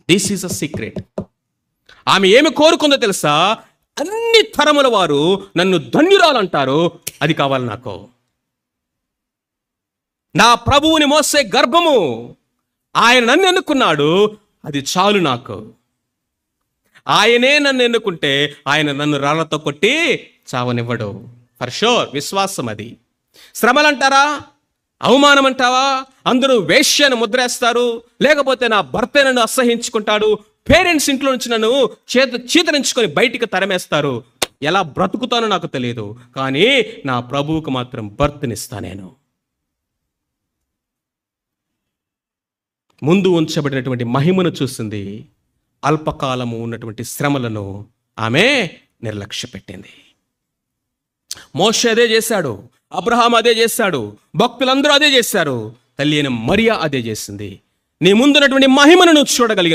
This is a secret. ఆమె ఏమి కోరుకుందో తెలుసా? అన్ని తరముల వారు నన్ను ధన్యురాలంటారు, అది కావాలి నాకు. నా ప్రభువుని మోసే గర్భము, ఆయన నన్ను ఎన్నుకున్నాడు, అది చాలు నాకు. ఆయనే నన్ను ఎన్నుకుంటే ఆయన నన్ను రాళ్లతో కొట్టి చావనివ్వడు. ఫర్ షూర్, విశ్వాసం అది. శ్రమలంటారా, అవమానం అంటావా, అందరూ వేశ్యను ముద్రేస్తారు, లేకపోతే నా భర్త నన్ను అసహించుకుంటాడు, పేరెంట్స్ ఇంట్లో నుంచి నన్ను చీతరించుకొని బయటికి తరమేస్తారు. ఎలా బ్రతుకుతానో నాకు తెలియదు, కానీ నా ప్రభువుకు మాత్రం బర్త్నిస్తా. నేను ముందు ఉంచబడినటువంటి మహిమను చూసింది, అల్పకాలము ఉన్నటువంటి శ్రమలను ఆమె నిర్లక్ష్య పెట్టింది. మోషే అదే చేశాడు, అబ్రహాం అదే చేశాడు, భక్తులందరూ అదే చేశారు, తల్లి అయిన మరియా అదే చేసింది. నీ ముందున్నటువంటి మహిమను నువ్వు చూడగలిగిన